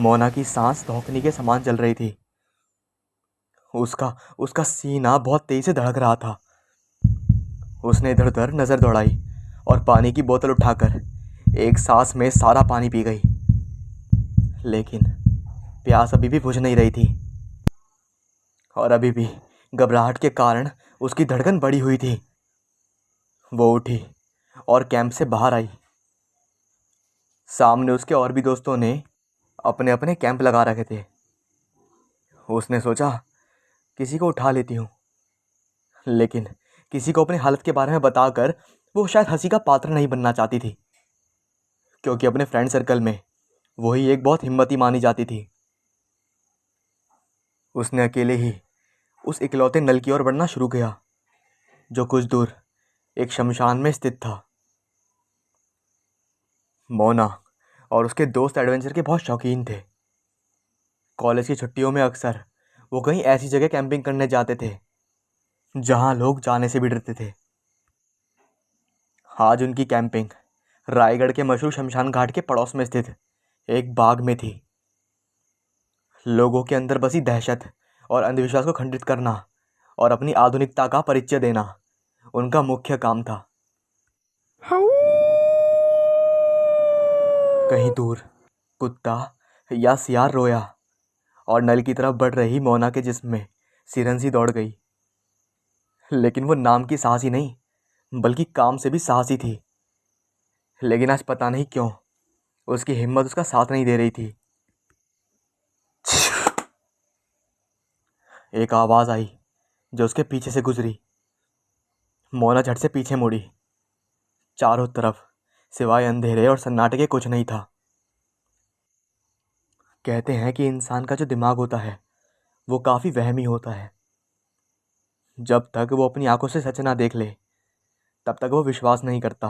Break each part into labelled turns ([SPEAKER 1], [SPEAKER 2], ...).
[SPEAKER 1] मोना की सांस धौंकनी के समान चल रही थी। उसका उसका सीना बहुत तेज से धड़क रहा था। उसने इधर उधर नजर दौड़ाई और पानी की बोतल उठाकर एक सांस में सारा पानी पी गई। लेकिन प्यास अभी भी बुझ नहीं रही थी और अभी भी घबराहट के कारण उसकी धड़कन बढ़ी हुई थी। वो उठी और कैंप से बाहर आई। सामने उसके और भी दोस्तों ने अपने अपने कैंप लगा रखे थे। उसने सोचा किसी को उठा लेती हूँ, लेकिन किसी को अपनी हालत के बारे में बताकर वो शायद हंसी का पात्र नहीं बनना चाहती थी, क्योंकि अपने फ्रेंड सर्कल में वही एक बहुत हिम्मती मानी जाती थी। उसने अकेले ही उस इकलौते नल की ओर बढ़ना शुरू किया, जो कुछ दूर एक शमशान में स्थित था। मोना और उसके दोस्त एडवेंचर के बहुत शौकीन थे। कॉलेज की छुट्टियों में अक्सर वो कहीं ऐसी जगह कैंपिंग करने जाते थे जहां लोग जाने से भी डरते थे। आज उनकी कैंपिंग रायगढ़ के मशहूर शमशान घाट के पड़ोस में स्थित एक बाग में थी। लोगों के अंदर बसी दहशत और अंधविश्वास को खंडित करना और अपनी आधुनिकता का परिचय देना उनका मुख्य काम था। कहीं दूर कुत्ता या सियार रोया और नल की तरफ बढ़ रही मोना के जिस्म में सिरन सी दौड़ गई। लेकिन वो नाम की साहसी नहीं बल्कि काम से भी साहसी थी। लेकिन आज पता नहीं क्यों उसकी हिम्मत उसका साथ नहीं दे रही थी। एक आवाज आई जो उसके पीछे से गुजरी। मोना झट से पीछे मुड़ी। चारों तरफ सिवाय अंधेरे और सन्नाटे के कुछ नहीं था। कहते हैं कि इंसान का जो दिमाग होता है वो काफी वहमी होता है। जब तक वो अपनी आंखों से सच ना देख ले तब तक वो विश्वास नहीं करता।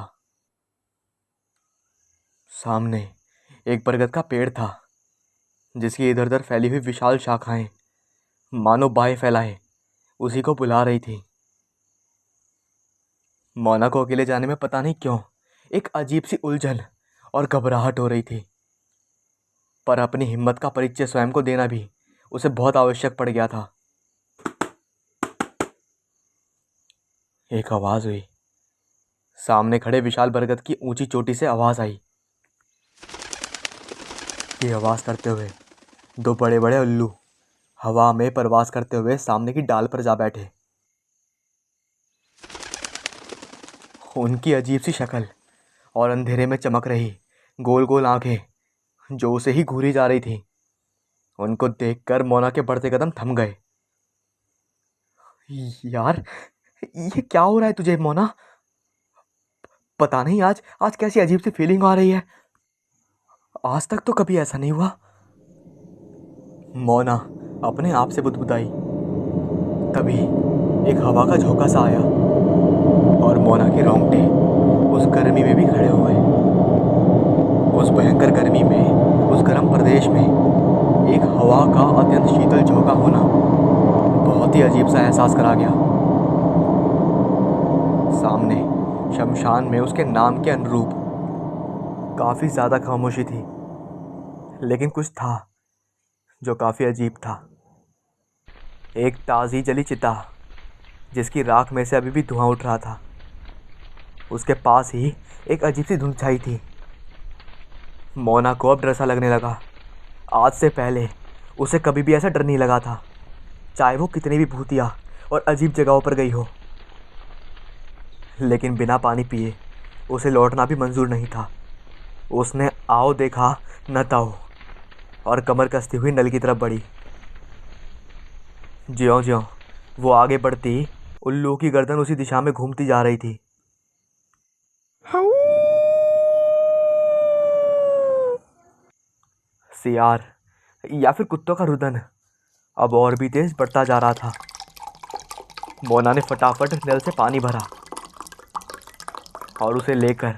[SPEAKER 1] सामने एक बरगद का पेड़ था जिसकी इधर उधर फैली हुई विशाल शाखाएं मानो बाहें फैलाए उसी को बुला रही थी। मोना को अकेले जाने में पता नहीं क्यों एक अजीब सी उलझन और घबराहट हो रही थी, पर अपनी हिम्मत का परिचय स्वयं को देना भी उसे बहुत आवश्यक पड़ गया था। एक आवाज हुई। सामने खड़े विशाल बरगद की ऊंची चोटी से आवाज आई। ये आवाज करते हुए दो बड़े बड़े उल्लू हवा में परवास करते हुए सामने की डाल पर जा बैठे। उनकी अजीब सी शक्ल और अंधेरे में चमक रही गोल गोल आंखें जो उसे ही घूरी जा रही थी, उनको देखकर मोना के बढ़ते कदम थम गए। यार, ये क्या हो रहा है तुझे मोना? पता नहीं आज आज कैसी अजीब सी फीलिंग आ रही है। आज तक तो कभी ऐसा नहीं हुआ। मोना अपने आप से बुदबुदाई। तभी एक हवा का झोंका सा आया और मोना के रोंगटे उस गर्मी में भी खड़े हो गए। उस भयंकर गर्मी में, उस गर्म प्रदेश में एक हवा का अत्यंत शीतल झोंका होना बहुत ही अजीब सा एहसास करा गया। सामने शमशान में उसके नाम के अनुरूप काफी ज्यादा खामोशी थी, लेकिन कुछ था जो काफी अजीब था। एक ताजी जली चिता जिसकी राख में से अभी भी धुआं उठ रहा था। उसके पास ही एक अजीब सी धुंध छाई थी। मोना को अब डर सा लगने लगा। आज से पहले उसे कभी भी ऐसा डर नहीं लगा था, चाहे वो कितनी भी भूतिया और अजीब जगहों पर गई हो। लेकिन बिना पानी पिए उसे लौटना भी मंजूर नहीं था। उसने आओ देखा न ताओ और कमर कसती हुई नल की तरफ बढ़ी। ज्यों ज्यों वो आगे बढ़ती, उल्लू की गर्दन उसी दिशा में घूमती जा रही थी। सियार या फिर कुत्तों का रुदन अब और भी तेज बढ़ता जा रहा था। मोना ने फटाफट नल से पानी भरा और उसे लेकर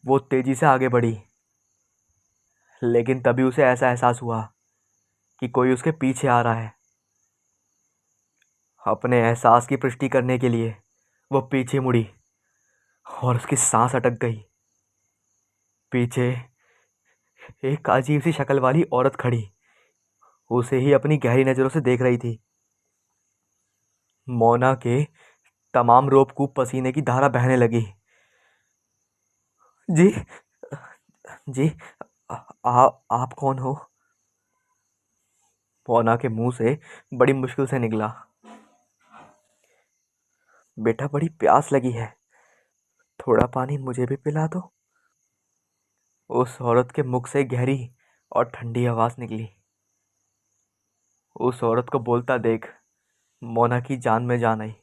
[SPEAKER 1] वो तेजी से आगे बढ़ी। लेकिन तभी उसे ऐसा एहसास हुआ कि कोई उसके पीछे आ रहा है। अपने एहसास की पुष्टि करने के लिए वो पीछे मुड़ी और उसकी सांस अटक गई। पीछे एक अजीब सी शक्ल वाली औरत खड़ी उसे ही अपनी गहरी नजरों से देख रही थी। मोना के तमाम रोबकूप पसीने की धारा बहने लगी। जी, जी, आप कौन हो? मोना के मुंह से बड़ी मुश्किल से निकला। बेटा, बड़ी प्यास लगी है, थोड़ा पानी मुझे भी पिला दो। उस औरत के मुख से गहरी और ठंडी आवाज निकली। उस औरत को बोलता देख मोना की जान में जान आई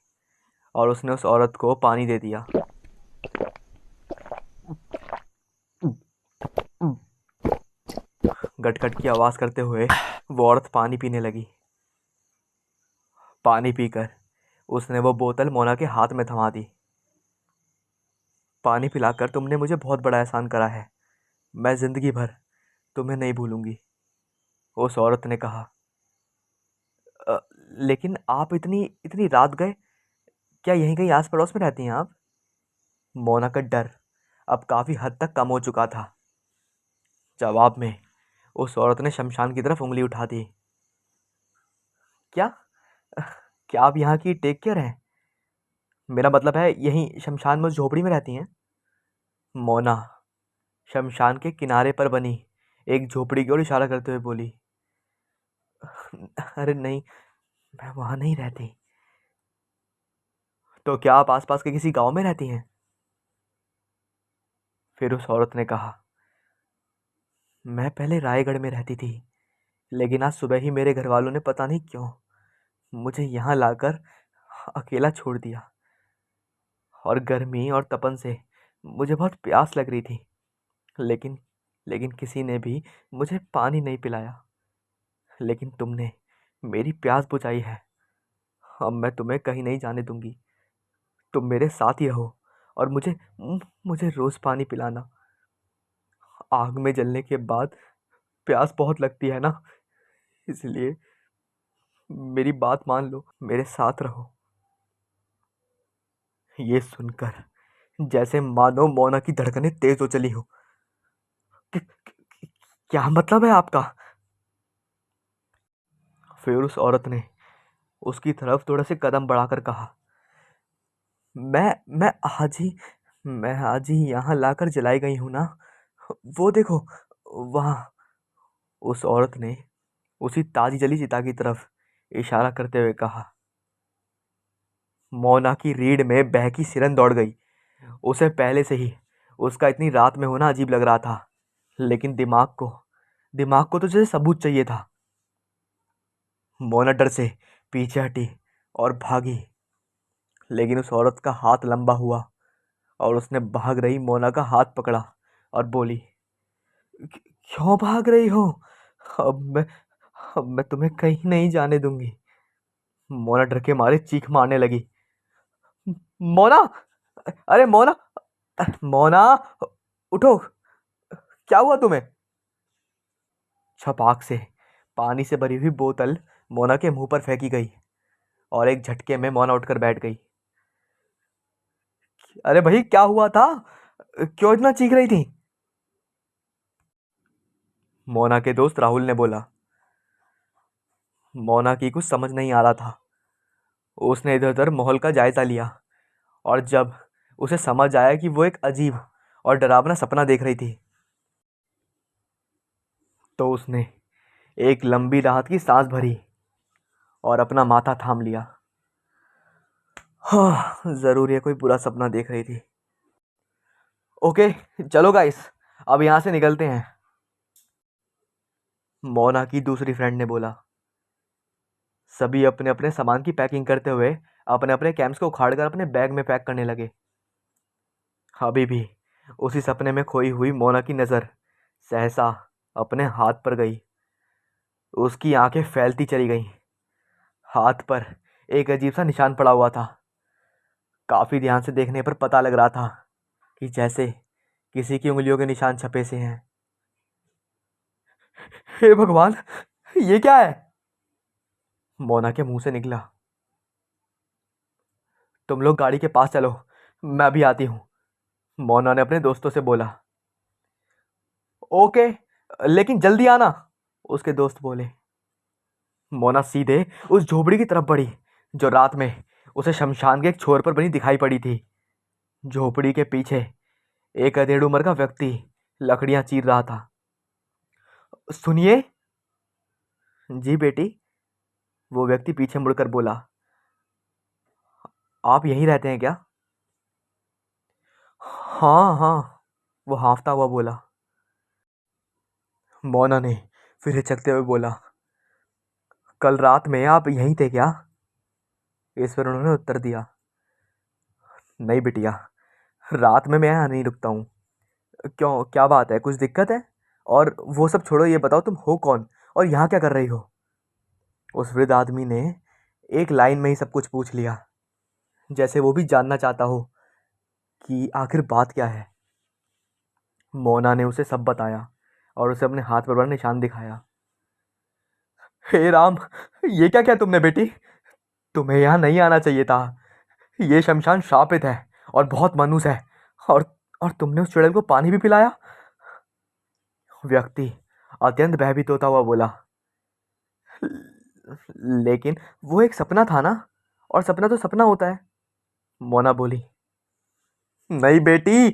[SPEAKER 1] और उसने उस औरत को पानी दे दिया। गटगट की आवाज करते हुए वो औरत पानी पीने लगी। पानी पीकर उसने वो बोतल मोना के हाथ में थमा दी। पानी पिलाकर तुमने मुझे बहुत बड़ा एहसान करा है, मैं जिंदगी भर तुम्हें नहीं भूलूंगी, उस औरत ने कहा। "अ, लेकिन आप इतनी इतनी रात गए, क्या यहीं कहीं आस पड़ोस में रहती हैं आप?" मोना का डर अब काफी हद तक कम हो चुका था। जवाब में उस औरत ने शमशान की तरफ उंगली उठा दी। क्या? क्या आप यहाँ की टेक केयर हैं? मेरा मतलब है यहीं शमशान में उस झोपड़ी में रहती हैं? मोना शमशान के किनारे पर बनी एक झोपड़ी की ओर इशारा करते हुए बोली। अरे नहीं, मैं वहां नहीं रहती। तो क्या आप आसपास के किसी गांव में रहती हैं? फिर उस औरत ने कहा, मैं पहले रायगढ़ में रहती थी, लेकिन आज सुबह ही मेरे घर वालों ने पता नहीं क्यों मुझे यहाँ लाकर अकेला छोड़ दिया। और गर्मी और तपन से मुझे बहुत प्यास लग रही थी, लेकिन लेकिन किसी ने भी मुझे पानी नहीं पिलाया। लेकिन तुमने मेरी प्यास बुझाई है। अब मैं तुम्हें कहीं नहीं जाने दूंगी। तुम मेरे साथ ही रहो और मुझे रोज पानी पिलाना। आग में जलने के बाद प्यास बहुत लगती है ना, इसलिए मेरी बात मान लो, मेरे साथ रहो। ये सुनकर जैसे मानो मोना की धड़कनें तेज हो चली हो। क्या मतलब है आपका? फिर उस औरत ने उसकी तरफ थोड़े से कदम बढ़ाकर कहा, मैं आज ही मैं आज ही यहाँ लाकर जलाई गई हूं ना। वो देखो वहां। उस औरत ने उसी ताजी जली चिता की तरफ इशारा करते हुए कहा। मोना की रीढ़ में बहकी सिरन दौड़ गई। उसे पहले से ही उसका इतनी रात में होना अजीब लग रहा था, लेकिन दिमाग को तो जैसे सबूत चाहिए था। मोना डर से पीछे हटी और भागी, लेकिन उस औरत का हाथ लंबा हुआ और उसने भाग रही मोना का हाथ पकड़ा और बोली, क्यों भाग रही हो? अब मैं अब मैं तुम्हें कहीं नहीं जाने दूंगी। मोना डर के मारे चीख मारने लगी। मोना! अरे मोना! मोना! उठो! क्या हुआ तुम्हें? छपाक से पानी से भरी हुई बोतल मोना के मुंह पर फेंकी गई और एक झटके में मोना उठकर बैठ गई। अरे भाई, क्या हुआ था? क्यों इतना चीख रही थी? मोना के दोस्त राहुल ने बोला। मोना की कुछ समझ नहीं आ रहा था। उसने इधर उधर माहौल का जायजा लिया और जब उसे समझ आया कि वो एक अजीब और डरावना सपना देख रही थी, तो उसने एक लंबी राहत की सांस भरी और अपना माथा थाम लिया। हाँ, जरूर ये कोई बुरा सपना देख रही थी। ओके, चलो गाइस, अब यहां से निकलते हैं, मोना की दूसरी फ्रेंड ने बोला। सभी अपने अपने सामान की पैकिंग करते हुए अपने अपने कैंप्स को उखाड़कर अपने बैग में पैक करने लगे। अभी भी उसी सपने में खोई हुई मोना की नजर सहसा अपने हाथ पर गई। उसकी आंखें फैलती चली गईं। हाथ पर एक अजीब सा निशान पड़ा हुआ था। काफी ध्यान से देखने पर पता लग रहा था कि जैसे किसी की उंगलियों के निशान छपे से हैं। हे भगवान, ये क्या है? मोना के मुंह से निकला। तुम लोग गाड़ी के पास चलो, मैं भी आती हूँ, मोना ने अपने दोस्तों से बोला। ओके, लेकिन जल्दी आना, उसके दोस्त बोले। मोना सीधे उस झोपड़ी की तरफ बढ़ी जो रात में उसे शमशान के एक छोर पर बनी दिखाई पड़ी थी। झोपड़ी के पीछे एक अधेड़ उम्र का व्यक्ति लकड़ियां चीर रहा था। सुनिए। जी बेटी, वो व्यक्ति पीछे मुड़कर बोला। आप यहीं रहते हैं क्या? हाँ हाँ, वो हाँफता हुआ बोला। मोना ने फिर हिचकते हुए बोला, कल रात में आप यहीं थे क्या? इस पर उन्होंने उत्तर दिया, नहीं बिटिया, रात में मैं यहाँ नहीं रुकता हूँ। क्यों, क्या बात है, कुछ दिक्कत है? और वो सब छोड़ो, ये बताओ तुम हो कौन और यहाँ क्या कर रही हो? उस वृद्ध आदमी ने एक लाइन में ही सब कुछ पूछ लिया, जैसे वो भी जानना चाहता हो कि आखिर बात क्या है। मोना ने उसे सब बताया और उसे अपने हाथ पर बड़ा निशान दिखाया। हे राम, ये क्या किया तुमने बेटी? तुम्हें यहाँ नहीं आना चाहिए था। ये शमशान शापित है और बहुत मानूस है। और और तुमने उस चुड़ैल को पानी भी पिलाया? व्यक्ति अत्यंत भयभीत होता हुआ बोला, लेकिन वो एक सपना था ना, और सपना तो सपना होता है। मोना बोली, नहीं बेटी,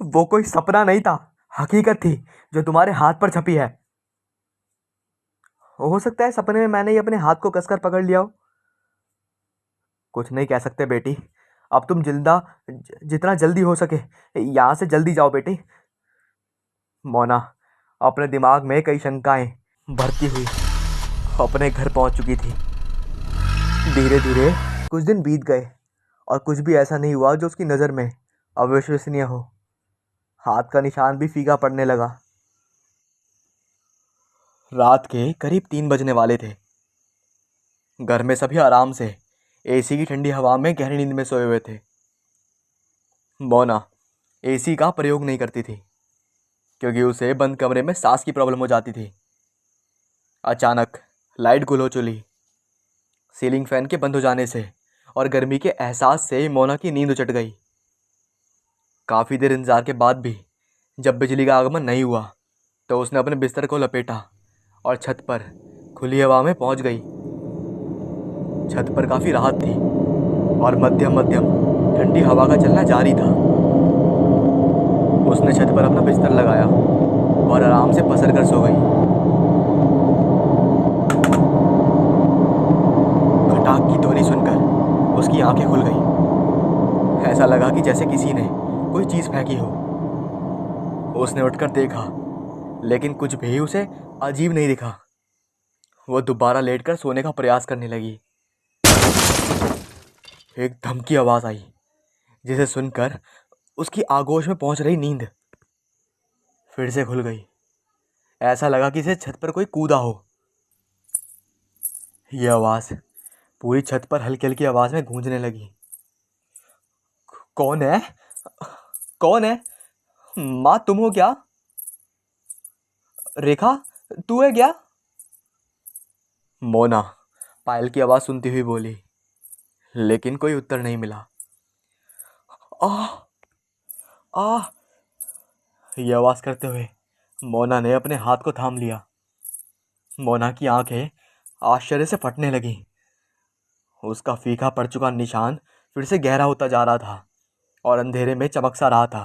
[SPEAKER 1] वो कोई सपना नहीं था, हकीकत थी जो तुम्हारे हाथ पर छपी है। हो सकता है सपने में मैंने ही अपने हाथ को कसकर पकड़ लिया हो। कुछ नहीं कह सकते बेटी, अब तुम जितना जल्दी हो सके यहाँ से जल्दी जाओ बेटी। मोना अपने दिमाग में कई शंकाएं भरती हुई अपने घर पहुंच चुकी थी। धीरे धीरे कुछ दिन बीत गए और कुछ भी ऐसा नहीं हुआ जो उसकी नज़र में अविश्वसनीय हो। हाथ का निशान भी फीका पड़ने लगा। रात के करीब 3 बजने वाले थे। घर में सभी आराम से एसी की ठंडी हवा में गहरी नींद में सोए हुए थे। मोना एसी का प्रयोग नहीं करती थी क्योंकि उसे बंद कमरे में सांस की प्रॉब्लम हो जाती थी। अचानक लाइट गुल हो चली। सीलिंग फैन के बंद हो जाने से और गर्मी के एहसास से मोना की नींद उचट गई। काफ़ी देर इंतजार के बाद भी जब बिजली का आगमन नहीं हुआ तो उसने अपने बिस्तर को लपेटा और छत पर खुली हवा में पहुंच गई। छत पर काफ़ी राहत थी और मध्यम मध्यम ठंडी हवा का चलना जारी था। उसने छत पर अपना बिस्तर लगाया और आराम से पसर कर सो गई। खटाक की ध्वनि सुनकर उसकी आंखें खुल गई। ऐसा लगा कि जैसे किसी ने कोई चीज़ फेंकी हो। उसने उठकर देखा, लेकिन कुछ भी उसे अजीब नहीं दिखा। वो दोबारा लेटकर सोने का प्रयास करने लगी। एक धमकी आवाज़ आई जिसे सुनकर उसकी आगोश में पहुंच रही नींद फिर से खुल गई। ऐसा लगा कि इसे छत पर कोई कूदा हो। यह आवाज़ पूरी छत पर हल्की हल्की आवाज़ में गूंजने लगी। कौन है? कौन है? माँ तुम हो क्या? रेखा, तू है क्या? मोना पायल की आवाज़ सुनती हुई बोली, लेकिन कोई उत्तर नहीं मिला। आह आह, यह आवाज़ करते हुए मोना ने अपने हाथ को थाम लिया। मोना की आंखें आश्चर्य से फटने लगीं। उसका फीका पड़ चुका निशान फिर से गहरा होता जा रहा था और अंधेरे में चमक सा रहा था।